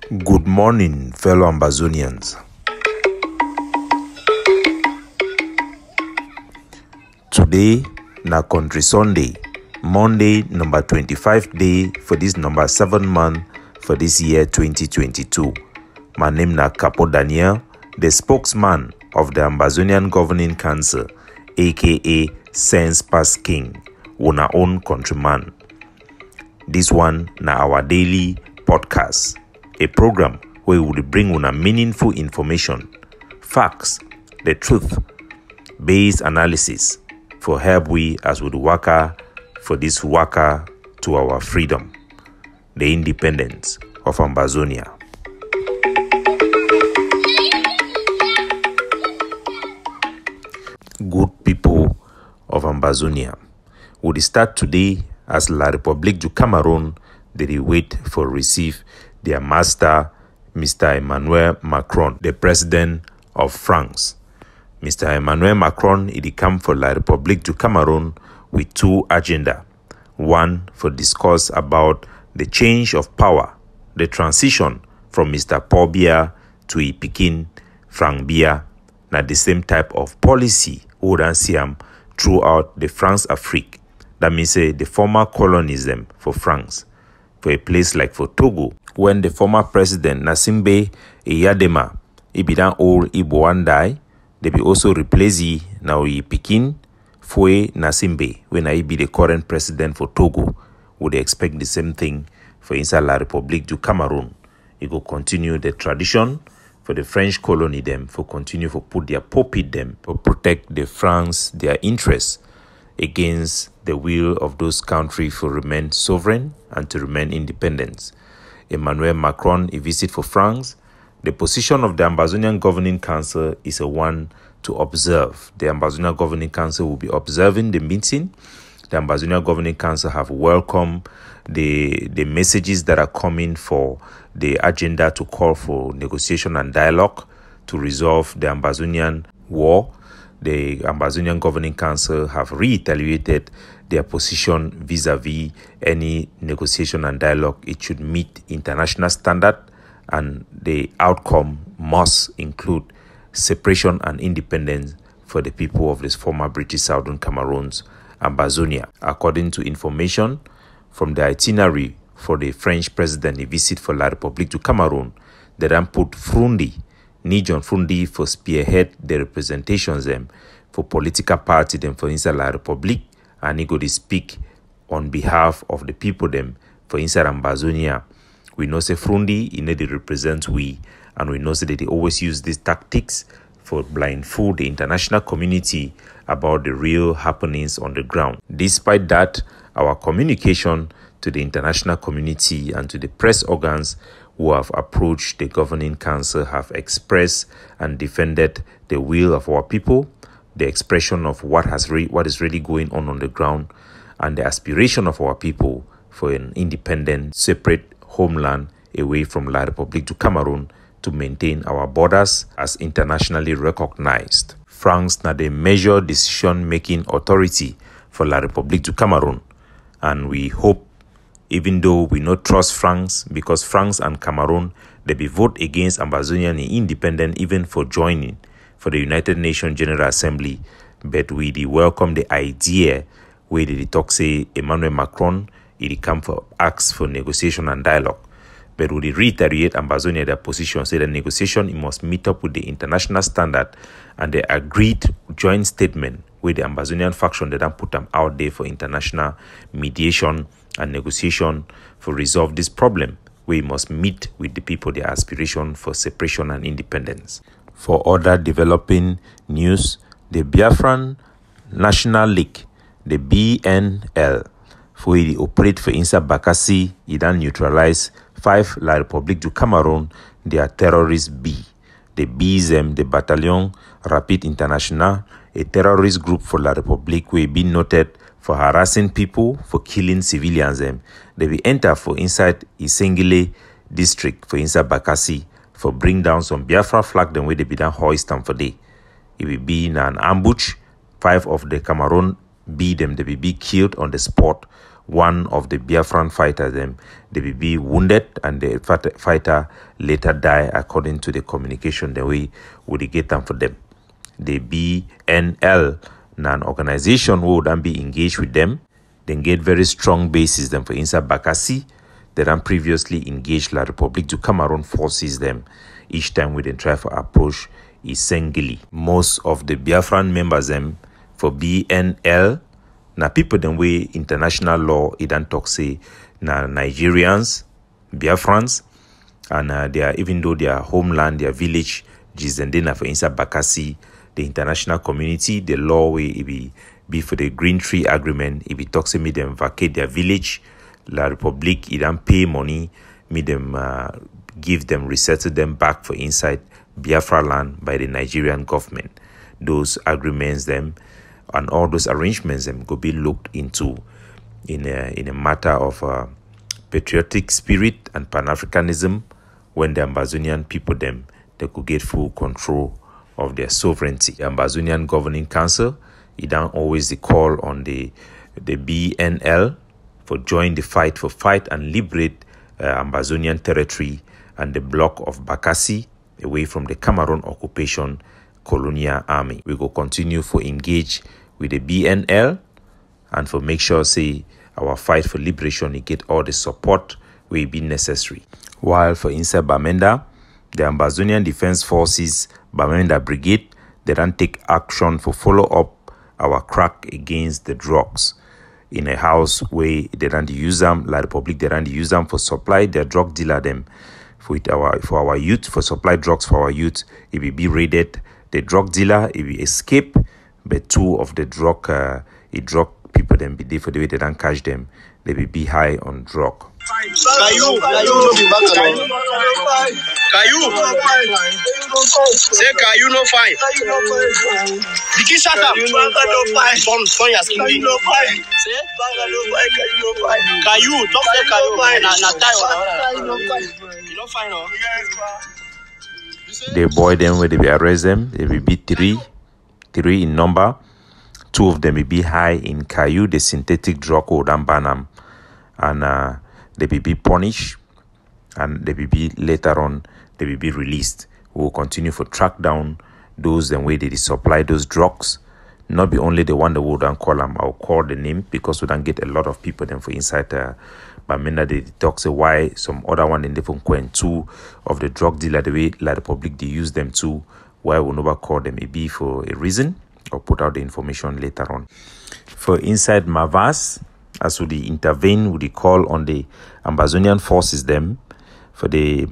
Good morning, fellow Ambazonians. Today, na Country Sunday, Monday, number 25 day for this number 7 month for this year 2022. My name na Capo Daniel, the spokesman of the Ambazonian Governing Council, aka Sense Pass King, una own countryman. This one na our daily podcast, a program where we will bring una meaningful information, facts, the truth, based analysis for help we as we waka for this waka to our freedom, the independence of Ambazonia. Good people of Ambazonia, we start today as La République du Cameroon they wait for receive their master, Mr. Emmanuel Macron, the president of France. Mr. Emmanuel Macron, he come for La République du Cameroon with two agenda. One, for discuss about the change of power, the transition from Mr. Paul Biya to Pikin Frank Biya, na the same type of policy we don't see throughout the France Afrique. That means the former colonialism for France, for a place like for Togo, when the former president Nasimbe Eyadema, he be done old Ibo one die, they be also replace he now he Pikin Foe Nasimbe when I be the current president for Togo. Would they expect the same thing for inside La République du Cameroon? It will continue the tradition for the French colony them for continue for put their puppet them for protect the France their interests against the will of those countries for remain sovereign and to remain independent. Emmanuel Macron he visit for France. The position of the Ambazonian Governing Council is a one to observe. The Ambazonian Governing Council will be observing the meeting. The Ambazonian Governing Council have welcomed the messages that are coming for the agenda to call for negotiation and dialogue to resolve the Ambazonian war. The Ambazonian Governing Council have reiterated their position vis-a-vis any negotiation and dialogue. It should meet international standard, and the outcome must include separation and independence for the people of this former British Southern Cameroons, Ambazonia. According to information from the itinerary for the French president, he visit for La République du Cameroon, they then put Nijon Frundi for spearhead the representations them for political party them for inside La République, and he go to speak on behalf of the people them for inside Ambazonia. We know say Frundi, he know they represent we, and we know say that they always use these tactics for blindfold the international community about the real happenings on the ground. Despite that, our communication to the international community and to the press organs who have approached the Governing Council have expressed and defended the will of our people, the expression of what is really going on the ground, and the aspiration of our people for an independent, separate homeland away from La République du Cameroon to maintain our borders as internationally recognized. France na the major decision-making authority for La République du Cameroon, and we hope, even though we not trust France, because France and Cameroon, they be vote against Ambazonian independent even for joining for the United Nations General Assembly, but we welcome the idea where they talk say Emmanuel Macron, it come for acts for negotiation and dialogue. But we reiterate Ambazonia their position, say the negotiation it must meet up with the international standard, and the agreed joint statement where the Ambazonian faction they don't put them out there for international mediation and negotiation for resolve this problem. We must meet with the people their aspiration for separation and independence. For other developing news, the Biafran National League, the BNL, for the operate for inside Bakassi, it then neutralize 5 La République du Cameroon, their terrorist B. The BZM, the Bataillon Rapide International, a terrorist group for La République, will be noted for harassing people, for killing civilians. They will enter for inside Isengile district, for inside Bakassi, for bring down some Biafra flag, then where they be done hoist them for day. It will be in an ambush. 5 of the Cameroon they will be killed on the spot, one of the Biafran fighters they will be wounded, and the fighter later die, according to the communication the way we get them for them. The BNL, an organization who would then be engaged with them, then get very strong bases them for inside Bakassi. They then previously engaged La République du Cameroon forces them each time we then try to approach Isengili. Most of the Biafran members them for BNL na people them way international law it don't talk say na Nigerians, Biafrans, and they are, even though their homeland, their village Jizendena for inside Bakassi, the international community, the law way it be for the Green Tree Agreement, if it talks to me them vacate their village, La République it don't pay money, me them give them, resettle them back for inside Biafra land by the Nigerian government. Those agreements them and all those arrangements them go be looked into in a matter of patriotic spirit and Pan-Africanism, when the Ambazonian people them they could get full control of their sovereignty. The Ambazonian Governing Council it don't always call on the BNL for join the fight and liberate Ambazonian territory and the block of Bakassi away from the Cameroon occupation colonial army. We go continue for engage with the BNL and for make sure say our fight for liberation it get all the support will be necessary. While for inside Bamenda, the Ambazonian Defense Forces Bamenda Brigade they don't take action for follow up our crack against the drugs in a house where they don't use them. La République they don't use them for supply their drug dealer them for our youth, for supply drugs for our youth. It will be raided. The drug dealer it will escape, but two of the drug people them be there for the way they don't catch them. They will be high on drug. Caillou no be back alone. Caillou. Say Caillou no fine. The kid shut up. Son ya skin. Say Caillou. Talk say Caillou. Na tie. You no fine no. The boy them where they be arrest them, they will be three in number. Two of them will be high in Caillou, the synthetic drug called Banam, and they will be punished, and they will be later on they will be released. We will continue to track down those and way they supply those drugs. Not be only the one that we don't call them. I'll call the name because we don't get a lot of people then for inside. Bamenda they talk say why some other one in different coin two of the drug dealer the way La République they use them too. Why we never call them maybe for a reason or put out the information later on. For inside Mavas, as we intervene with the call on the Ambazonian forces them for the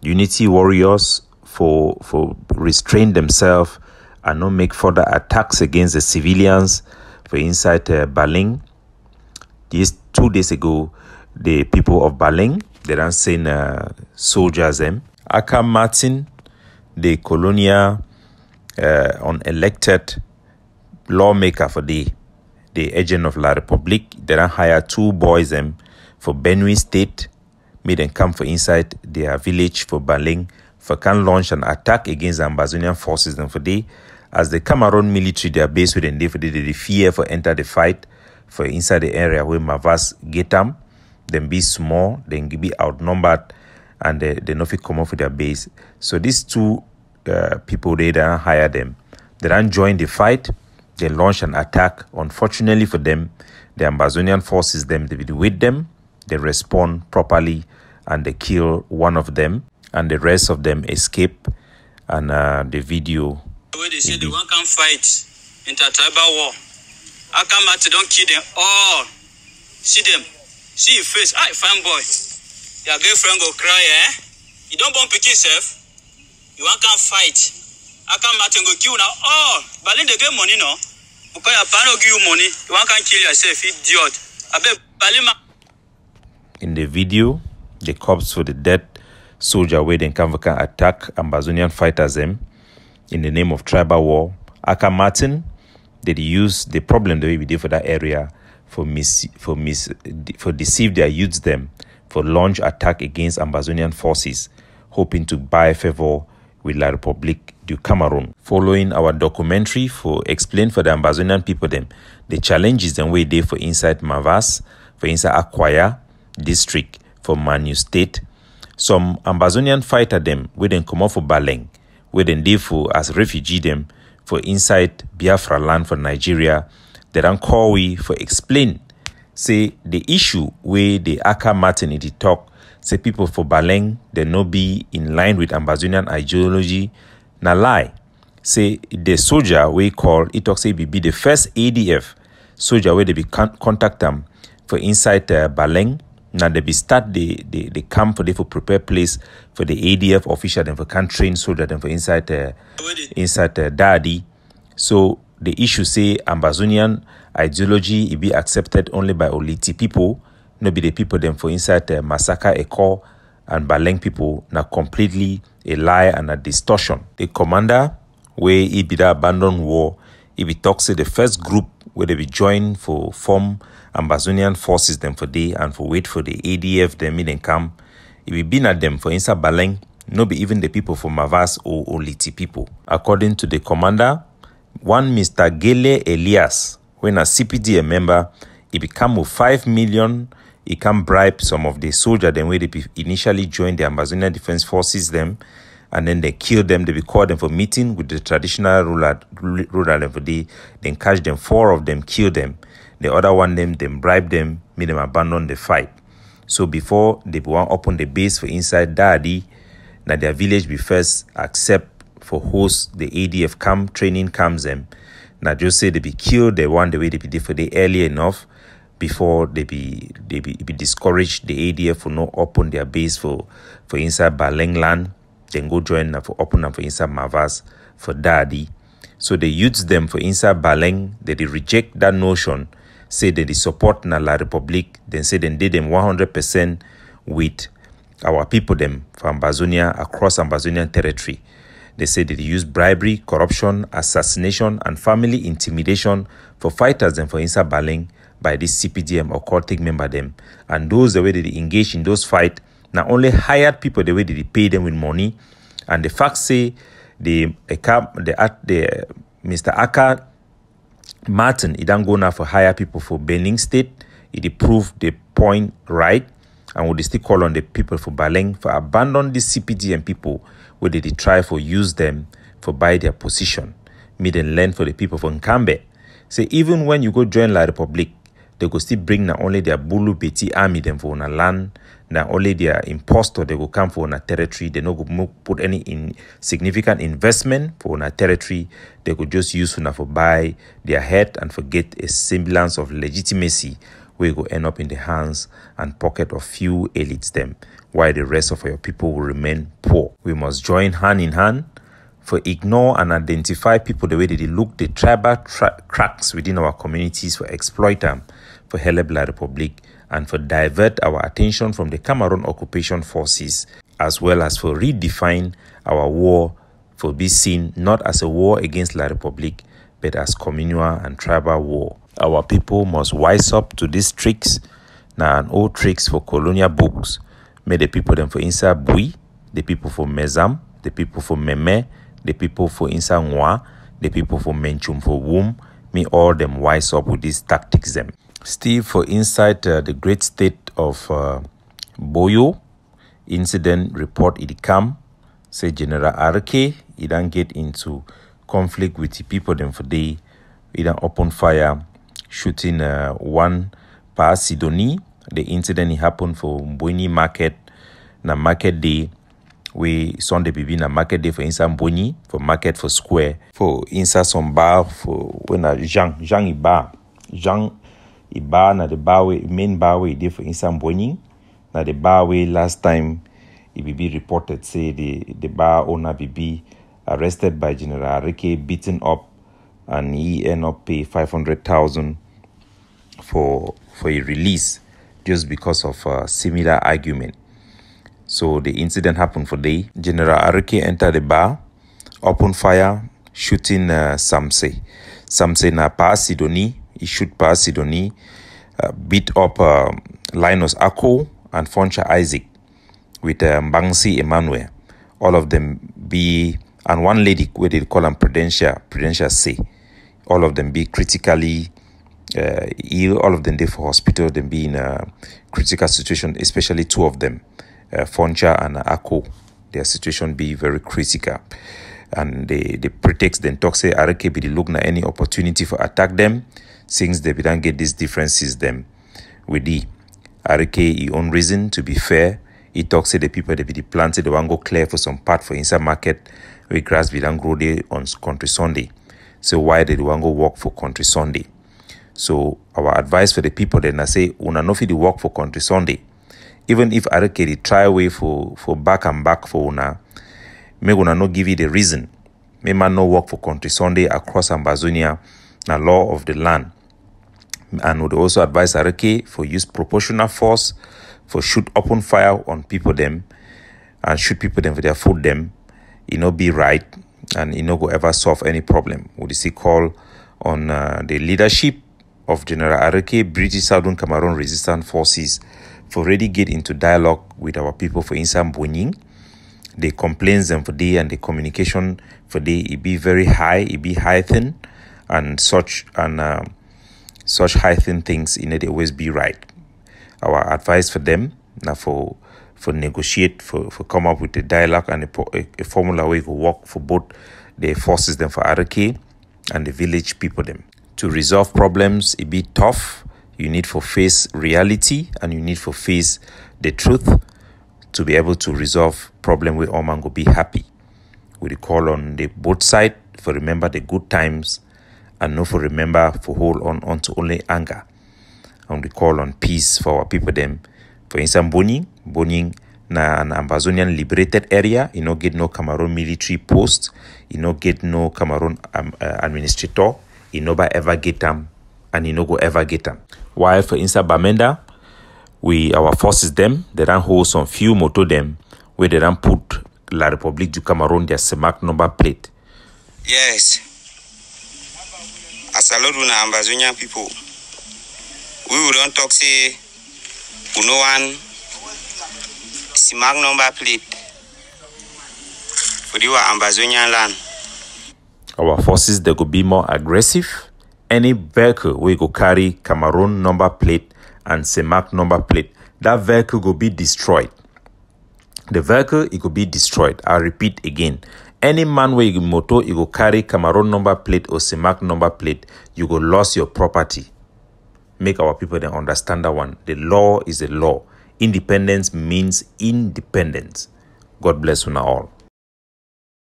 unity warriors for restrain themselves and not make further attacks against the civilians for inside Baling. These 2 days ago, the people of Baling they done send soldiers them. Aka Martin, the colonial unelected lawmaker for the agent of La République, they done hire 2 boys them for Benue State, made them come for inside their village for Baling for can launch an attack against the Ambazonian forces them for day. As the Cameroon military they are based within day for the fear for enter the fight for inside the area where Mavas get them be small, then be outnumbered, and they not fit come off with their base. So these 2 people they don't hire them. They don't join the fight. They launch an attack. Unfortunately for them, the Ambazonian forces them they be with them. They respond properly and they kill one of them, and the rest of them escape. And the video. Where they say the one can fight inter-tribal war. I come out to don't kill them all. See them. See your face. Aye, fine boy. Your girlfriend go cry, eh? You don't want to pick yourself. You want can fight. I come out and go kill now all. But then they get money, no? Because your parents give you money. You want can kill yourself, idiot. I bet Balima. In the video, the cops for the dead soldier where they can attack Ambazonian fighters them in the name of tribal war. Aka Martin, they use the problem the way we did for that area for deceive their youths them for launch attack against Ambazonian forces, hoping to buy favor with La République du Cameroon. Following our documentary for explain for the Ambazonian people them the challenges them way they for inside Mavas, for inside Akwaya district, for Manu State. Some Ambazonian fighter them where they come off for Baleng, where they live for as refugee them for inside Biafran land for Nigeria. They don't call we for explain. Say the issue where the Aka maternity talk, say people for Baleng, they no be in line with Ambazonian ideology. Na lie. Say the soldier we call, it talk say be the first ADF soldier where they be contact them for inside Baleng. Now they be start the camp for they for prepare place for the ADF official them for can train soldier them for inside Dadi. So the issue say Ambazonian ideology it be accepted only by Oliti people, no be the people them for inside Massacre Eko and Baleng people. Now completely a lie and a distortion. The commander where he be the abandoned war, he be talk say the first group where they be join for form Ambazonian forces them for day and for wait for the ADF them in camp. If we been at them for inside Baleng, no be even the people from Mavas or Oliti people. According to the commander, one Mr. Gele Elias, when a CPDM member, he become with 5 million, he can bribe some of the soldiers them where they initially joined the Ambazonian Defense Forces them, and then they kill them, they be called them for meeting with the traditional ruler them for day, then catch them, 4 of them, kill them. The other one them bribe them, make them abandon the fight. So before they want open the base for inside Dadi, now their village be first accept for host the ADF camp, training camps them. Now just say they be killed the one the way they be for the early enough before they be discouraged the ADF for not open their base for inside Baleng land, then go join them for open them for inside Mavas for Dadi. So they use them for inside Baleng, they reject that notion, say that they support na La Republic, then say they did them 100% with our people them for Ambazonia across Ambazonian territory. They say they use bribery, corruption, assassination, and family intimidation for fighters them for inside Baleng by this CPDM or cultic member them. And those the way they engage in those fights, not only hired people the way they pay them with money, and the fact say the Mr. Aka Martin, he don't go now for hire people for Benin State. It proved the point right, and would still call on the people for Baleng for abandon the CPDM people where they try for use them for buy their position. Mid and learn for the people from Nkambe. Say even when you go join La Republic, they go still bring not only their Bulu Beti army them for a land, not only their impostor they go come for a territory. They no go put any significant investment for a territory. They could just use for buy their head and forget a semblance of legitimacy where you go end up in the hands and pocket of few elites them, while the rest of your people will remain poor. We must join hand in hand for ignore and identify people the way they look the tribal cracks within our communities for exploit them for help La Republic and for divert our attention from the Cameroon occupation forces, as well as for redefine our war for be seen not as a war against La Republic but as communal and tribal war. Our people must wise up to these tricks, now an old tricks for colonial books. May the people them for inside Bui, the people for Mezam, the people for Meme, the people for inside Nwa, the people for Menchum for Womb, may all them wise up with these tactics them. Still for inside the great state of Boyo, incident report it come, say General RK, he don't get into conflict with the people them for they, he don't open fire, shooting one per Sidoni. The incident happened for Mboni market, na market day, we Sunday be na market day for inside Mboni, for market for square, for inside some bar for when a Jean Iba na the bar way, main bar way dey for inside Mboni. Na the bar way last time it be reported say the bar owner be arrested by General Rike, beaten up, and he end up pay 500,000 for a release just because of a similar argument. So the incident happened for day. General Arike entered the bar, opened fire, shooting Samse. Samse na Pa Sidoni, he shoot Pa Sidoni, beat up Linus Ako and Foncha Isaac with Mbangsi Emmanuel. All of them be and one lady where they call them Prudential say, all of them be critically ill, all of them there for hospital, them be in a critical situation, especially two of them, Foncha and Ako. Their situation be very critical. And they pretext them talk say Arake be look na any opportunity for attack them, since they don't get these differences them with the Arake he own reason to be fair. He talks say the people they be planted, they want go clear for some part for inside market where grass be don't grow there on country Sunday. So why did they want go work for country Sunday? So our advice for the people then I say una no fit work for country Sunday. Even if Arake they try way for back and back for una, may una no give you the reason. May man no work for country Sunday across Ambazonia, na law of the land. And would also advise Arake for use proportional force, for shoot open fire on people them, and shoot people them for their food them. It no be right, and it no go ever solve any problem. Would you see call on the leadership of General Arake, British Southern Cameroon Resistance Forces, for already get into dialogue with our people for inside Mbonying. The complaints them for day and the communication for day it be very high, it be heightened, and such heightened things in it they always be right. Our advice for them now for negotiate for come up with a dialogue and a formula where it will work for both the forces them for Arake and the village people them. To resolve problems, it be tough. You need for face reality and you need for face the truth to be able to resolve problem where all man go be happy. We call on the both side for remember the good times and not for remember for hold on to only anger. And we call on peace for our people them. For instance, Mbonying na an Ambazonian liberated area. You no get no Cameroon military post. You no get no Cameroon administrator. You no ever get them, and you no go ever get them. While for instance Bamenda, our forces them they don't hold some few moto them where they don't put La République du Cameroun their CEMAC number plate. Yes. As a lot of Ambazonian people, we don't talk say we no one CEMAC number plate for the Ambazonian land. Our forces they could be more aggressive. Any vehicle we go carry Cameroon number plate and CEMAC number plate, that vehicle will be destroyed. The vehicle it could be destroyed. I repeat again. Any man where you motor you go carry Cameroon number plate or CEMAC number plate, you go lose your property. Make our people then understand that one. The law is the law. Independence means independence. God bless you now all.